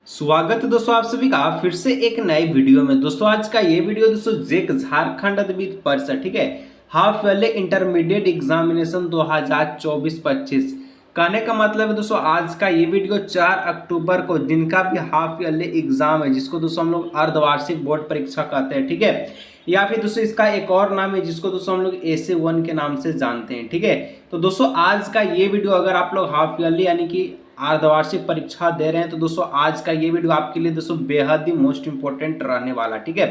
स्वागत है दोस्तों आप सभी का फिर से एक नए वीडियो में। दोस्तों आज का ये वीडियो दोस्तों जेक झारखंड अद्वित परिषद ठीक है हाफ ईयरली इंटरमीडिएट एग्जामिनेशन 2024-25 कहने का मतलब है दोस्तों आज का ये वीडियो 4 अक्टूबर को जिनका भी हाफ ईयरली एग्जाम है जिसको दोस्तों हम लोग अर्धवार्षिक बोर्ड परीक्षा कहते हैं ठीक है, या फिर दोस्तों इसका एक और नाम है जिसको दोस्तों हम लोग AC1 के नाम से जानते हैं ठीक है। तो दोस्तों आज का ये वीडियो अगर आप लोग हाफ ईयरली यानी कि अर्धवार्षिक परीक्षा दे रहे हैं तो दोस्तों आज का ये वीडियो आपके लिए दोस्तों बेहद ही मोस्ट इंपोर्टेंट रहने वाला ठीक है,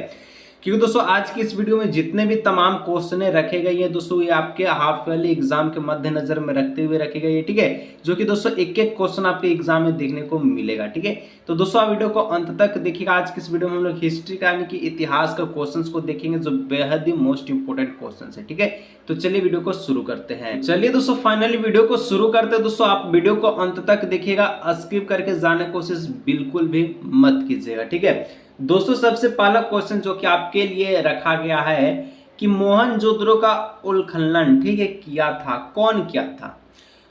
क्योंकि दोस्तों आज की इस वीडियो में जितने भी तमाम क्वेश्चन रखे गए हैं दोस्तों ये आपके हाफ ईयरली एग्जाम के मद्देनजर में रखते हुए रखे गए ठीक है, जो कि दोस्तों एक एक क्वेश्चन आपके एग्जाम में देखने को मिलेगा ठीक है। तो दोस्तों आप वीडियो को अंत तक देखिएगा। आज की इस वीडियो में हम लोग हिस्ट्री का यानी कि इतिहास का क्वेश्चन को देखेंगे जो बेहद ही मोस्ट इंपोर्टेंट क्वेश्चन है ठीक है। तो चलिए वीडियो को शुरू करते हैं। चलिए दोस्तों फाइनली वीडियो को शुरू करते हैं। दोस्तों आप वीडियो को अंत तक देखिएगा, स्किप करके जाने की कोशिश बिल्कुल भी मत कीजिएगा ठीक है। दोस्तों सबसे पहला क्वेश्चन जो कि आपके लिए रखा गया है कि मोहनजोदड़ो का उत्खनन ठीक है किया था, कौन किया था?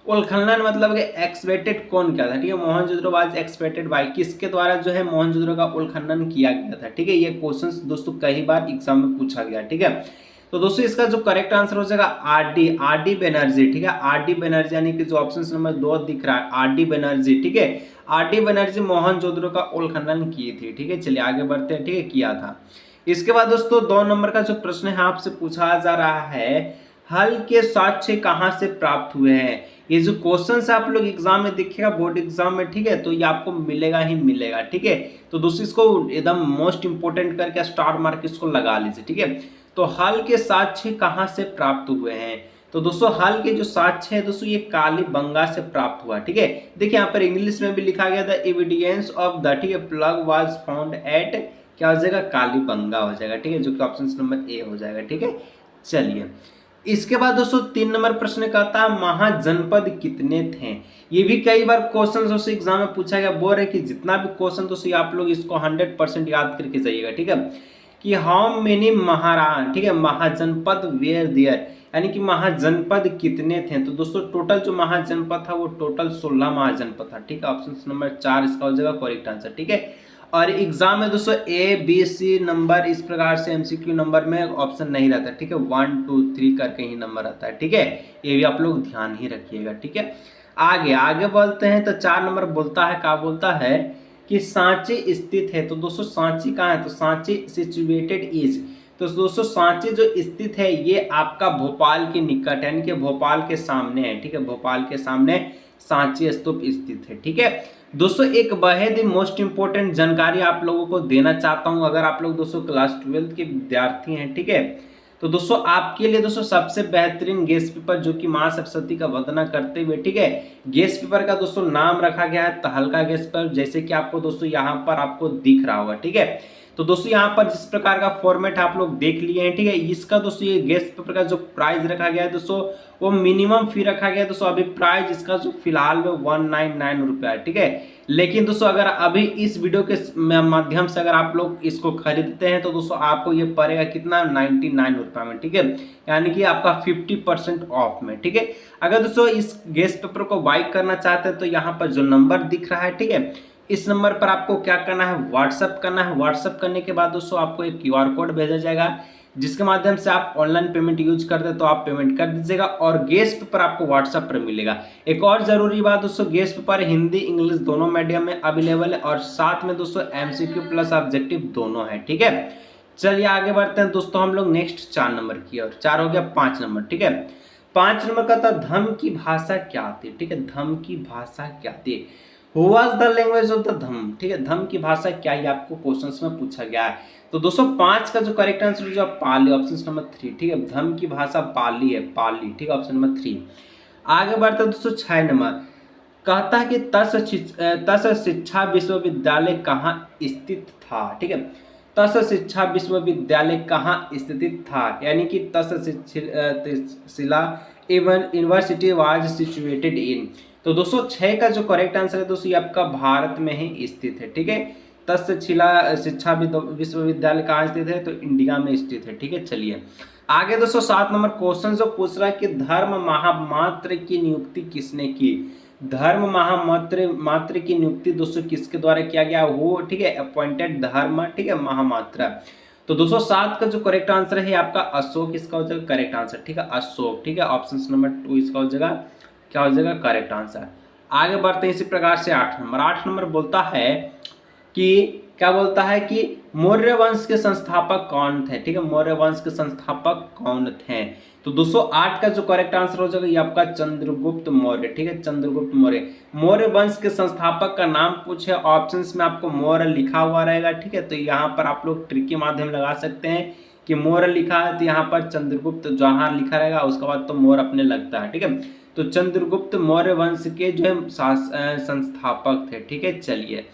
उत्खनन मतलब कि एक्सपेक्टेड कौन किया था ठीक है। मोहनजोदड़ो वाज एक्सपेक्टेड बाय, किसके द्वारा जो है मोहनजोदड़ो का उत्खनन किया गया था ठीक है। ये क्वेश्चन दोस्तों कई बार एग्जाम में पूछा गया ठीक है। तो दोस्तों इसका जो करेक्ट आंसर हो जाएगा आर डी बनर्जी ठीक है। आर डी बनर्जी यानी कि जो ऑप्शन नंबर 2 दिख रहा है आर डी बनर्जी ठीक है। आर डी बनर्जी मोहनजोदड़ो का उत्खनन की थी ठीक है। चलिए आगे बढ़ते हैं ठीक है, किया था। इसके बाद दोस्तों 2 नंबर का जो प्रश्न है आपसे पूछा जा रहा है हल के साक्ष्य कहाँ से प्राप्त हुए हैं। ये जो क्वेश्चन आप लोग एग्जाम में देखिएगा बोर्ड एग्जाम में ठीक है, तो ये आपको मिलेगा ही मिलेगा ठीक है। तो दोस्तों इसको एकदम मोस्ट इंपोर्टेंट करके स्टार मार्क इसको लगा लीजिए ठीक है। तो हल के साक्ष्य कहाँ से प्राप्त हुए हैं? तो दोस्तों हल के जो साक्ष्य है दोस्तों ये कालीबंगा से प्राप्त हुआ ठीक है। देखिए यहाँ पर इंग्लिश में भी लिखा गया था एविडेंस ऑफ द ठीक है प्लग वाज फाउंड एट क्या हो जाएगा कालीबंगा हो जाएगा ठीक है, जो कि ऑप्शन नंबर ए हो जाएगा ठीक है। चलिए इसके बाद दोस्तों 3 नंबर प्रश्न कहता है महाजनपद कितने थे। ये भी कई बार क्वेश्चन दोस्तों एग्जाम में पूछा गया। बोल रहे कि जितना भी क्वेश्चन दोस्तों आप लोग इसको 100% याद करके जाइएगा ठीक है, कि हाउ मेनी महाराण ठीक है महाजनपद वेयर देयर, यानी कि महाजनपद कितने थे। तो दोस्तों टोटल जो महाजनपद था वो टोटल 16 महाजनपद था ठीक है। ऑप्शन नंबर 4 इसका हो जाएगा करेक्ट आंसर ठीक है। और एग्जाम में दोस्तों ABC नंबर इस प्रकार से MCQ नंबर में ऑप्शन नहीं रहता ठीक है, 1 2 3 करके ही नंबर आता है ठीक है। ये भी आप लोग ध्यान ही रखिएगा ठीक है। आगे बोलते हैं तो 4 नंबर बोलता है क्या बोलता है कि सांची स्थित है। तो दोस्तों सांची कहाँ है? तो सांची सिचुएटेड इज, तो दोस्तों सांची जो स्थित है ये आपका भोपाल के निकट यानी कि भोपाल के सामने है ठीक है। भोपाल के सामने सांची स्तूप स्थित है ठीक है। दोस्तों एक बेहद ही मोस्ट इंपोर्टेंट जानकारी आप लोगों को देना चाहता हूं। अगर आप लोग दोस्तों क्लास 12 के विद्यार्थी हैं ठीक है, तो दोस्तों आपके लिए दोस्तों सबसे बेहतरीन गेस्ट पेपर जो कि मां सरस्वती का वंदना करते हुए ठीक है, गेस्ट पेपर का दोस्तों नाम रखा गया है तहलका गेस्ट पेपर, जैसे कि आपको दोस्तों यहाँ पर आपको दिख रहा होगा ठीक है। तो दोस्तों यहाँ पर जिस प्रकार का फॉर्मेट आप लोग देख लिए हैं ठीक है, इसका दोस्तों ये गेस्ट पेपर का जो प्राइस रखा गया है दोस्तों वो मिनिमम फी रखा गया है दोस्तों। अभी प्राइस इसका जो फिलहाल में 199 रुपया है ठीक है। लेकिन दोस्तों अगर अभी इस वीडियो के माध्यम से अगर आप लोग इसको खरीदते हैं तो दोस्तों आपको ये पड़ेगा कितना 99 रुपये में ठीक है, यानी कि आपका 50% ऑफ में ठीक है। अगर दोस्तों इस गेस्ट पेपर को बाई करना चाहते हैं तो यहाँ पर जो नंबर दिख रहा है ठीक है, इस नंबर पर आपको क्या करना है व्हाट्सअप करना है। व्हाट्सअप करने के बाद दोस्तों आपको एक QR कोड भेजा जाएगा जिसके माध्यम से आप ऑनलाइन पेमेंट यूज करते हैं तो आप पेमेंट कर दीजिएगा और गेस्ट पेपर आपको व्हाट्सएप पर मिलेगा। एक और जरूरी बात दोस्तों गेस्ट पेपर हिंदी इंग्लिश दोनों मीडियम में अवेलेबल है और साथ में दोस्तों MCQ प्लस ऑब्जेक्टिव दोनों है ठीक है। चलिए आगे बढ़ते हैं दोस्तों हम लोग नेक्स्ट 4 नंबर की और 4 हो गया 5 नंबर ठीक है। 5 नंबर का था धम की भाषा क्या आती ठीक है। धम की भाषा क्या आती, Who was the language of the धम ठीक है। धम की भाषा क्या है आपको क्वेश्चंस में पूछा गया है। तो दोस्तों 5 का जो करेक्ट आंसर जो पाली ऑप्शन नंबर 3 ठीक है। धम की भाषा पाली है, पाली ठीक है ऑप्शन नंबर 3। आगे बढ़ते हैं दोस्तों 6 नंबर कहता है कि तस शिक्षा विश्वविद्यालय कहाँ स्थित था ठीक है। तस शिक्षा विश्वविद्यालय कहाँ स्थित था, यानी कि Takshashila university was situated in. तो दोस्तों 6 का जो करेक्ट आंसर है दोस्तों ये आपका भारत में ही स्थित है ठीक है। तक्षशिला शिक्षा विश्वविद्यालय कहाँ स्थित है? तो इंडिया में स्थित है ठीक है। चलिए आगे दोस्तों 7 नंबर क्वेश्चन जो पूछ रहा है कि धर्म महामात्र की नियुक्ति किसने की। धर्म महामात्र मात्र की नियुक्ति दोस्तों किसके द्वारा किया गया, वो ठीक है अपॉइंटेड धर्म ठीक है महामात्र। तो दोस्तों 7 का जो करेक्ट आंसर है आपका अशोक, इसका हो जाएगा करेक्ट आंसर ठीक है अशोक ठीक है। ऑप्शन नंबर 2 इसका हो जाएगा क्या हो जाएगा करेक्ट आंसर। आगे बढ़ते हैं इसी प्रकार से 8 नंबर बोलता है कि क्या बोलता है कि मौर्य वंश के संस्थापक कौन थे, ठीक है मौर्य वंश के संस्थापक कौन थे। तो 208 का जो करेक्ट आंसर हो जाएगा ये आपका चंद्रगुप्त मौर्य ठीक है चंद्रगुप्त मौर्य। मौर्य वंश के संस्थापक का नाम पूछे ऑप्शंस में आपको मौर्य लिखा हुआ रहेगा ठीक है। तो यहाँ पर आप लोग ट्रिक के माध्यम लगा सकते हैं कि मौर्य लिखा है तो यहाँ पर चंद्रगुप्त जहाँ लिखा रहेगा उसके बाद तो मौर्य अपने लगता है ठीक है। तो चंद्रगुप्त मौर्य वंश के जो है संस्थापक थे ठीक है। चलिए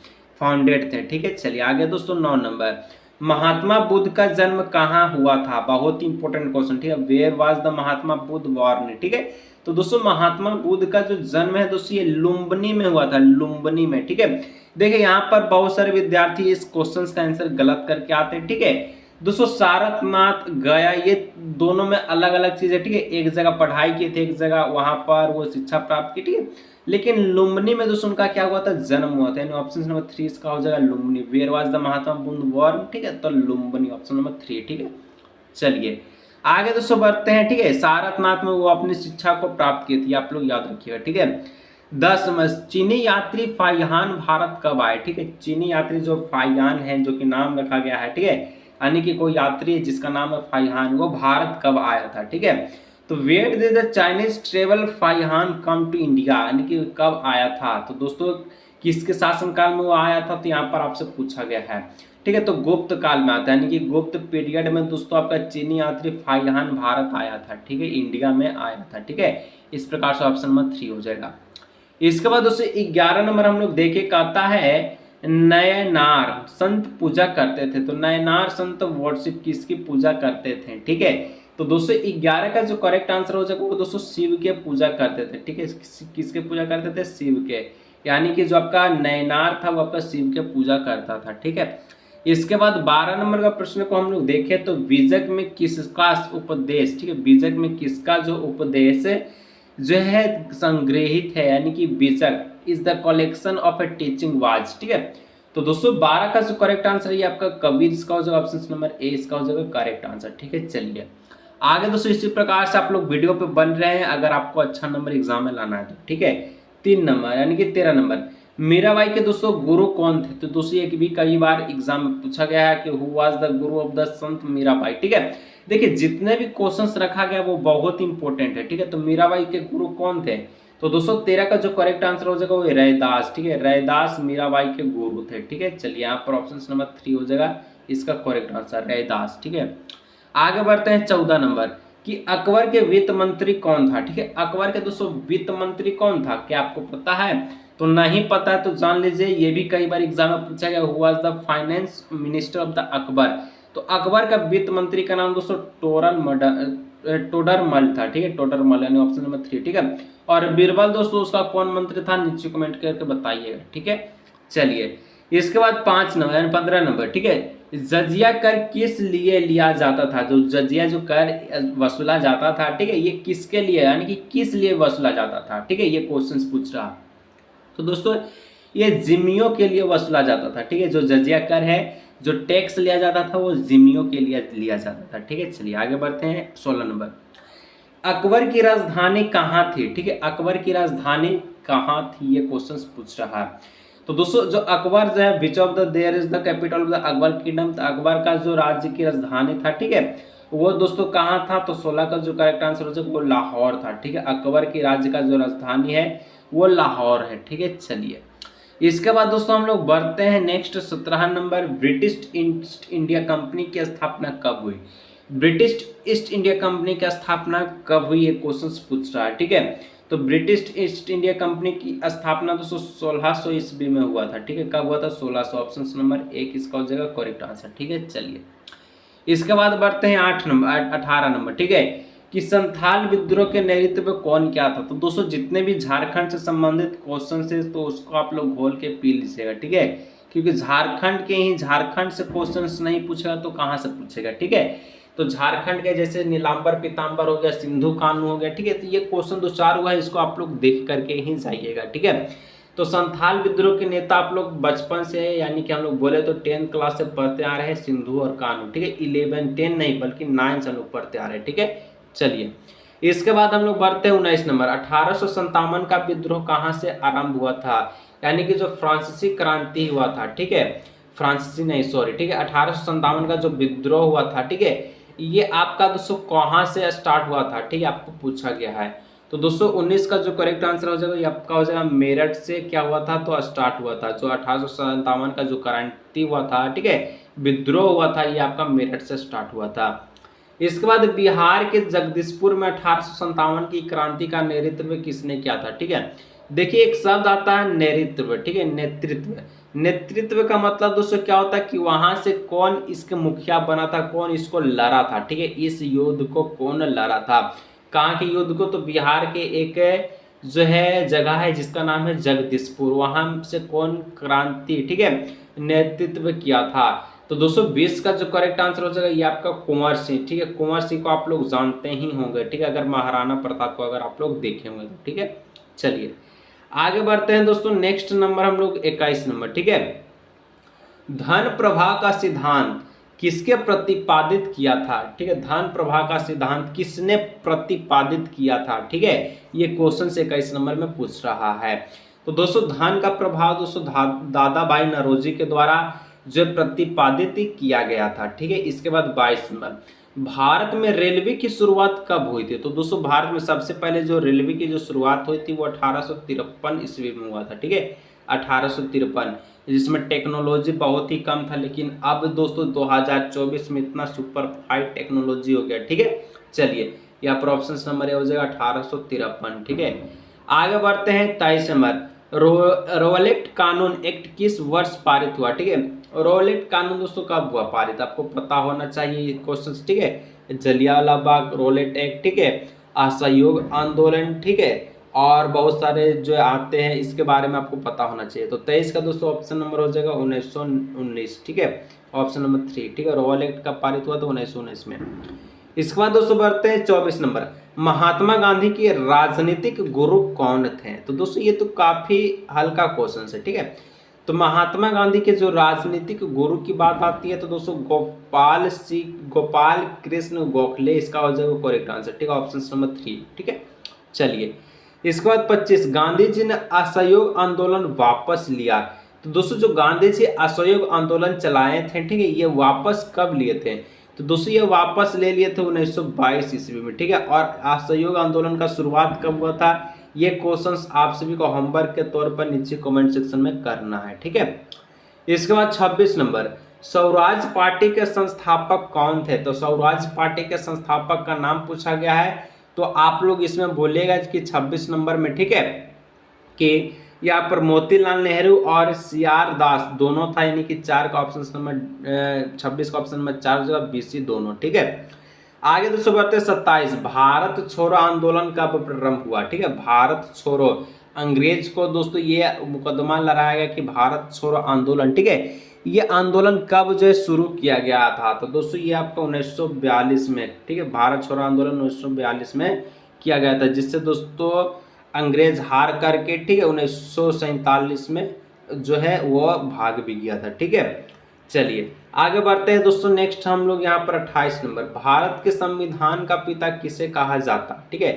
फाउंडेड थे ठीक है। चलिए आगे दोस्तों 9 नंबर, महात्मा बुद्ध का जन्म कहाँ हुआ था, बहुत ही इंपॉर्टेंट क्वेश्चन ठीक है। Where was the Mahatma Buddha born ठीक है। तो दोस्तों महात्मा बुद्ध का जो जन्म है दोस्तों ये लुम्बिनी में हुआ था, लुम्बिनी में ठीक है। देखिए यहाँ पर बहुत सारे विद्यार्थी इस क्वेश्चन का आंसर गलत करके आते हैं ठीक है। दोस्तों सारनाथ गया ये दोनों में अलग अलग चीज है ठीक है। एक जगह पढ़ाई की थी, एक जगह वहां पर वो शिक्षा प्राप्त की ठीक है। लेकिन लुम्बिनी में दोस्तों उनका क्या हुआ था, जन्म हुआ था। यानी ऑप्शन नंबर 3 इसका हो जाएगा Lumbini. Where was the Mahatma Buddha born ठीक है। तो लुम्बिनी ऑप्शन नंबर 3 ठीक है। चलिए आगे दोस्तों बढ़ते हैं ठीक है। सारनाथ में वो अपनी शिक्षा को प्राप्त की थी, आप लोग याद रखिएगा ठीक है। 10 में चीनी यात्री फाइहान भारत कब आए ठीक है। चीनी यात्री जो फाइहान है जो कि नाम रखा गया है ठीक है, यानी कि कोई यात्री है जिसका नाम है फाइहान, वो भारत कब आया था ठीक है। तो where did the Chinese travel Faxian come to India, यानी कि कब आया था। तो दोस्तों किसके शासनकाल में वो आया था, तो यहाँ पर आपसे पूछा गया है ठीक है। तो गुप्त काल में आता है, यानी कि गुप्त पीरियड में दोस्तों आपका चीनी यात्री फाइहान भारत आया था ठीक है, इंडिया में आया था ठीक है। इस प्रकार से ऑप्शन नंबर 3 हो जाएगा। इसके बाद दोस्तों 11 नंबर हम लोग देखे कहता है नयनार संत पूजा करते थे। तो नयनार संत वर्शिप किसकी पूजा करते थे ठीक है। तो दोस्तों 11 का जो करेक्ट आंसर हो जाएगा वो दोस्तों शिव के पूजा करते थे ठीक है। किसके पूजा करते थे, शिव के। यानी कि जो आपका नयनार था वो आपका शिव के पूजा करता था ठीक है। इसके बाद 12 नंबर का प्रश्न को हम लोग देखें तो बीजक में किसका उपदेश ठीक है, बीजक में किसका जो उपदेश जो है संग्रहित है, यानी कि बीजक is the collection of A teaching was ठीक है। तो दोस्तों 12 का जो करेक्ट आंसर है आपका कबीर, इसका हो जाएगा ऑप्शन नंबर ए, इसका हो जाएगा करेक्ट आंसर ठीक है। चलिए आगे दोस्तों इसी प्रकार से आप लोग वीडियो पे बन रहे हैं अगर आपको अच्छा नंबर एग्जाम में लाना है तो ठीक है। 3 नंबर यानी कि 13 नंबर, मीराबाई के दोस्तों गुरु कौन थे। तो दोस्तों एक भी कई बार एग्जाम में पूछा गया है कि who was the Guru of the संत मीराबाई ठीक है। देखिए जितने भी क्वेश्चंस रखा गया वो बहुत इंपॉर्टेंट है ठीक है। तो मीराबाई के गुरु कौन थे, तो दोस्तों 13 का जो करेक्ट आंसर हो जाएगा वो रैदास ठीक है। रैदास मीराबाई के गुरु थे ठीक है। चलिए यहाँ पर ऑप्शन नंबर 3 हो जाएगा इसका करेक्ट आंसर रैदास ठीक है। आगे बढ़ते हैं 14 नंबर कि अकबर के वित्त मंत्री कौन था ठीक है। अकबर के दोस्तों वित्त मंत्री कौन था, क्या आपको पता है। तो नहीं पता है तो जान लीजिए, ये भी कई बार एग्जाम में पूछा गया, who was the finance minister of the Akbar. तो अकबर का वित्त मंत्री का नाम दोस्तों टोडरमल था ठीक है। टोडरमल यानी ऑप्शन नंबर 3 ठीक है। और बीरबल दोस्तों उसका कौन मंत्री था, नीचे कमेंट करके बताइएगा ठीक है। चलिए इसके बाद 5 नंबर यानी 15 नंबर ठीक है। जजिया कर किस लिए लिया जाता था, जो जजिया जो कर वसूला जाता था ठीक है, ये किसके लिए यानी कि किस लिए वसूला जाता था ठीक है, ये क्वेश्चन पूछ रहा। तो दोस्तों ये जिम्मियों के लिए वसूला जाता था ठीक है। जो जजिया कर है, जो टैक्स लिया जाता था वो जिम्मियों के लिए लिया जाता था ठीक है। चलिए आगे बढ़ते हैं 16 नंबर, अकबर की राजधानी कहाँ थी ठीक है। अकबर की राजधानी कहाँ थी, ये क्वेश्चन पूछ रहा है। तो दोस्तों जो अकबर जो है which of the there is the capital of the Akbar kingdom, तो अकबर का जो राज्य की राजधानी था ठीक है वो दोस्तों कहाँ था। तो 16 का जो करेक्ट आंसर हो जाएगा वो लाहौर था ठीक है। अकबर की राज्य का जो राजधानी है वो लाहौर है ठीक है। चलिए इसके बाद दोस्तों हम लोग बढ़ते हैं next 17 number, British east India company की स्थापना कब हुई। ब्रिटिश ईस्ट इंडिया कंपनी की स्थापना कब हुई, ये क्वेश्चन पूछ रहा है ठीक है। तो ब्रिटिश ईस्ट इंडिया कंपनी की स्थापना दोस्तों 1600 ईस्वी में हुआ था ठीक है। कब हुआ था, 1600, ऑप्शन नंबर 1 इसका हो जाएगा करेक्ट आंसर ठीक है। चलिए इसके बाद बढ़ते हैं 18 नंबर ठीक है कि संथाल विद्रोह के नेतृत्व में कौन क्या था। तो दोस्तों जितने भी झारखंड से संबंधित क्वेश्चन है तो उसको आप लोग घोल के पी लीजिएगा ठीक है। क्योंकि झारखंड के ही झारखंड से क्वेश्चंस नहीं पूछेगा तो कहाँ से पूछेगा, ठीक है। तो झारखंड के जैसे नीलांबर पीतांबर हो गया, सिंधु कान्हू हो गया, ठीक है। तो ये क्वेश्चन 2-4 हुआ है, इसको आप लोग देख करके ही जाइएगा, ठीक है। तो संथाल विद्रोह के नेता आप लोग बचपन से, यानी कि हम लोग बोले तो 10th क्लास से पढ़ते आ रहे हैं, सिंधु और कान्हू, ठीक है। 11 10 नहीं बल्कि 9 से हम लोग पढ़ते आ रहे हैं, ठीक है। चलिए इसके बाद हम लोग बढ़ते हैं 19 नंबर। 1857 का विद्रोह कहाँ से आरंभ हुआ था, यानी कि जो फ्रांसीसी क्रांति हुआ था, ठीक है। फ्रांसीसी नहीं सॉरी, ठीक है। 1857 का जो विद्रोह हुआ था, ठीक है, ये आपका दोस्तों कहाँ से स्टार्ट हुआ था, ठीक है, आपको पूछा गया है। तो दोस्तों 19 का जो करेक्ट आंसर हो जाएगा ये आपका हो जाएगा मेरठ से क्या हुआ था, तो स्टार्ट हुआ था। जो 1857 का जो क्रांति हुआ था, ठीक है, विद्रोह हुआ था, ये आपका मेरठ से स्टार्ट हुआ था। इसके बाद बिहार के जगदीशपुर में 1857 की क्रांति का नेतृत्व किसने किया था, ठीक है। देखिए एक शब्द आता है नेतृत्व, ठीक है, नेतृत्व। नेतृत्व का मतलब दोस्तों क्या होता है कि वहां से कौन इसके मुखिया बना था, कौन इसको लड़ा था, ठीक है, इस युद्ध को कौन लड़ा था, कहाँ के युद्ध को, तो बिहार के एक जो है जगह है जिसका नाम है जगदीशपुर, वहां से कौन क्रांति, ठीक है, नेतृत्व किया था। तो 220 का जो करेक्ट आंसर हो जाएगा ये आपका कुंवर सिंह, ठीक है। कुंवर सिंह को आप लोग जानते ही होंगे, ठीक है, अगर महाराणा प्रताप को अगर आप लोग देखे होंगे तो, ठीक है। चलिए आगे बढ़ते हैं दोस्तों। नेक्स्ट नंबर हम लोग 21 नंबर, ठीक है। धन प्रवाह का सिद्धांत किसके प्रतिपादित किया था, ठीक है। धन प्रवाह का सिद्धांत किसने प्रतिपादित किया था, ठीक है, ये क्वेश्चन 21 नंबर में पूछ रहा है। तो दोस्तों धन का प्रभाव दोस्तों दादा भाई नौरोजी के द्वारा जो प्रतिपादित किया गया था, ठीक है। इसके बाद 22 नंबर, भारत में रेलवे की शुरुआत कब हुई थी। तो दोस्तों भारत में सबसे पहले जो रेलवे की जो शुरुआत हुई थी वो 1853 ईस्वी में हुआ था, ठीक है, 1853, जिसमें टेक्नोलॉजी बहुत ही कम था, लेकिन अब दोस्तों 2024 में इतना सुपर फाइट टेक्नोलॉजी हो गया, ठीक है। चलिए यहाँ पर ऑप्शन नंबर हो जाएगा 1853, ठीक है। आगे बढ़ते हैं 23 नंबर। रोलेट कानून एक्ट किस वर्ष पारित हुआ, ठीक है। रोलेट कानून दोस्तों कब हुआ पारित, आपको पता होना चाहिए क्वेश्चन, ठीक है। जलियांवाला बाग रोलेट एक्ट, ठीक है, असहयोग आंदोलन, ठीक है, और बहुत सारे जो आते हैं इसके बारे में आपको पता होना चाहिए। तो 23 का दोस्तों ऑप्शन नंबर हो जाएगा 1919, ठीक है, ऑप्शन नंबर 3, ठीक है। रोल एक्ट कब पारित हुआ था 1919 में। इसके बाद दोस्तों बढ़ते हैं 24 नंबर। महात्मा गांधी के राजनीतिक गुरु कौन थे। तो दोस्तों ये तो काफी हल्का क्वेश्चन है, ठीक है। तो महात्मा गांधी के जो राजनीतिक गुरु की बात आती है तो दोस्तों गोपाल कृष्ण गोखले इसका हो जाएगा करेक्ट आंसर, ठीक है, ऑप्शन नंबर 3, ठीक है। चलिए इसके बाद 25, गांधी जी ने असहयोग आंदोलन वापस लिया। तो दोस्तों जो गांधी जी असहयोग आंदोलन चलाए थे, ठीक है, ये वापस कब लिए थे। तो दोस्तों ये वापस ले लिए थे 1922 ईस्वी में, ठीक है। और असहयोग आंदोलन का शुरुआत कब हुआ था, ये क्वेश्चंस आप सभी को होमवर्क के तौर पर नीचे कमेंट सेक्शन में करना है, ठीक है। इसके बाद 26 नंबर, स्वराज पार्टी के संस्थापक कौन थे। तो स्वराज पार्टी के संस्थापक का नाम पूछा गया है, तो आप लोग इसमें बोलेगा कि 26 नंबर में, ठीक है, कि यहाँ पर मोतीलाल नेहरू और CR दास दोनों था, यानी कि 4 का ऑप्शन नंबर 26 का ऑप्शन नंबर 4 जगह BC दोनों, ठीक है। आगे दोस्तों बढ़ते हैं 27, भारत छोड़ो आंदोलन कब प्रारंभ हुआ, ठीक है। भारत छोड़ो, अंग्रेज को दोस्तों ये मुकदमा लड़ाया गया कि भारत छोड़ो आंदोलन, ठीक है, ये आंदोलन कब जो है शुरू किया गया था। तो दोस्तों ये आपका 1942 में, ठीक है, भारत छोड़ो आंदोलन 1942 में किया गया था, जिससे दोस्तों अंग्रेज हार करके, ठीक है, 1947 में जो है वो भाग भी गया था, ठीक है। चलिए आगे बढ़ते हैं दोस्तों। नेक्स्ट हम लोग यहाँ पर 28 नंबर, भारत के संविधान का पिता किसे कहा जाता, ठीक है।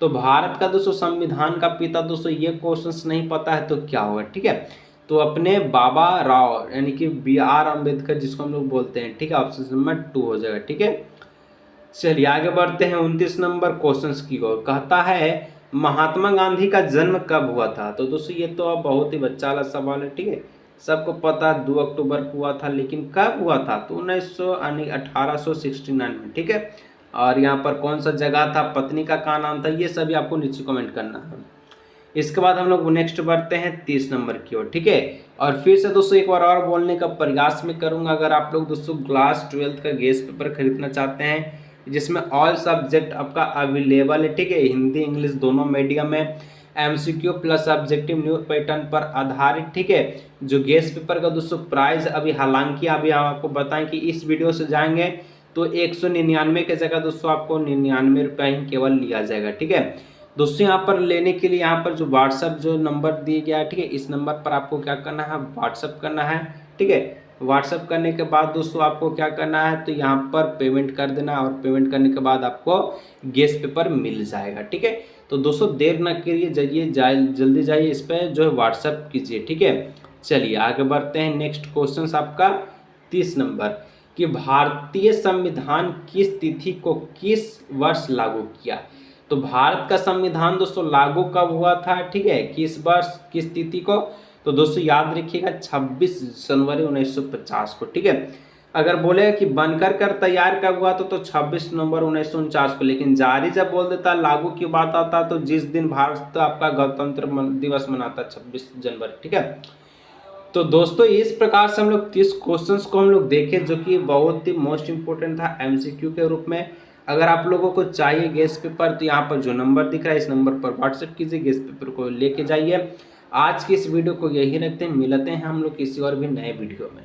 तो भारत का दोस्तों संविधान का पिता दोस्तों ये क्वेश्चन नहीं पता है तो क्या होगा, ठीक है, तो अपने बाबा राव यानी कि BR अम्बेडकर जिसको हम लोग बोलते हैं, ठीक है, ऑप्शन नंबर 2 हो जाएगा, ठीक है। चलिए आगे बढ़ते हैं 29 नंबर क्वेश्चन की ओर। कहता है महात्मा गांधी का जन्म कब हुआ था। तो दोस्तों ये तो अब बहुत ही बच्चा वाला सवाल है, ठीक है, सबको पता 2 अक्टूबर को हुआ था, लेकिन कब हुआ था तो 1869 में, ठीक है। और यहाँ पर कौन सा जगह था, पत्नी का क्या नाम था, ये सभी आपको नीचे कमेंट करना है। इसके बाद हम लोग नेक्स्ट बढ़ते हैं 30 नंबर की ओर, ठीक है। और फिर से दोस्तों एक बार और बोलने का प्रयास में करूंगा, अगर आप लोग दोस्तों क्लास 12 का गेस्ट पेपर खरीदना चाहते हैं जिसमें ऑल सब्जेक्ट आपका अवेलेबल है, ठीक है, हिंदी इंग्लिश दोनों मीडियम में, MCQ plus objective new pattern पर आधारित, ठीक है। जो गेस पेपर का दोस्तों प्राइस अभी, हालांकि अभी हम आपको बताएं कि इस वीडियो से जाएंगे तो 199 की जगह दोस्तों आपको 99 रुपये ही केवल लिया जाएगा, ठीक है दोस्तों। यहाँ पर लेने के लिए यहाँ पर जो व्हाट्सअप जो नंबर दिए गया है, ठीक है, इस नंबर पर आपको क्या करना है, व्हाट्सअप करना है, ठीक है। व्हाट्सअप करने के बाद दोस्तों आपको क्या करना है, तो यहाँ पर पेमेंट कर देना, और पेमेंट करने के बाद आपको गेस पेपर मिल जाएगा, ठीक है। तो दोस्तों देर न करिए, जाइए जल्दी जाइए, इस पर जो है व्हाट्सअप कीजिए, ठीक है। चलिए आगे बढ़ते हैं। नेक्स्ट क्वेश्चन आपका 30 नंबर, कि भारतीय संविधान किस तिथि को किस वर्ष लागू किया। तो भारत का संविधान दोस्तों लागू कब हुआ था, ठीक है, किस वर्ष किस तिथि को, तो दोस्तों याद रखिएगा 26 जनवरी 1950 को, ठीक है। अगर बोले कि बनकर कर तैयार कब हुआ तो 26 नवंबर 1949 को, लेकिन जारी जब बोल देता, लागू की बात आता तो जिस दिन भारत आपका गणतंत्र दिवस मनाता 26 जनवरी, ठीक है। तो दोस्तों इस प्रकार से हम लोग 30 क्वेश्चंस को हम लोग देखे, जो कि बहुत ही मोस्ट इंपोर्टेंट था एमसीक्यू के रूप में। अगर आप लोगों को चाहिए गेस पेपर तो यहाँ पर जो नंबर दिख रहा है इस नंबर पर व्हाट्सएप कीजिए, गेस पेपर को लेके जाइए। आज की इस वीडियो को यही रखते हैं, मिलते हैं हम लोग किसी और भी नए वीडियो में।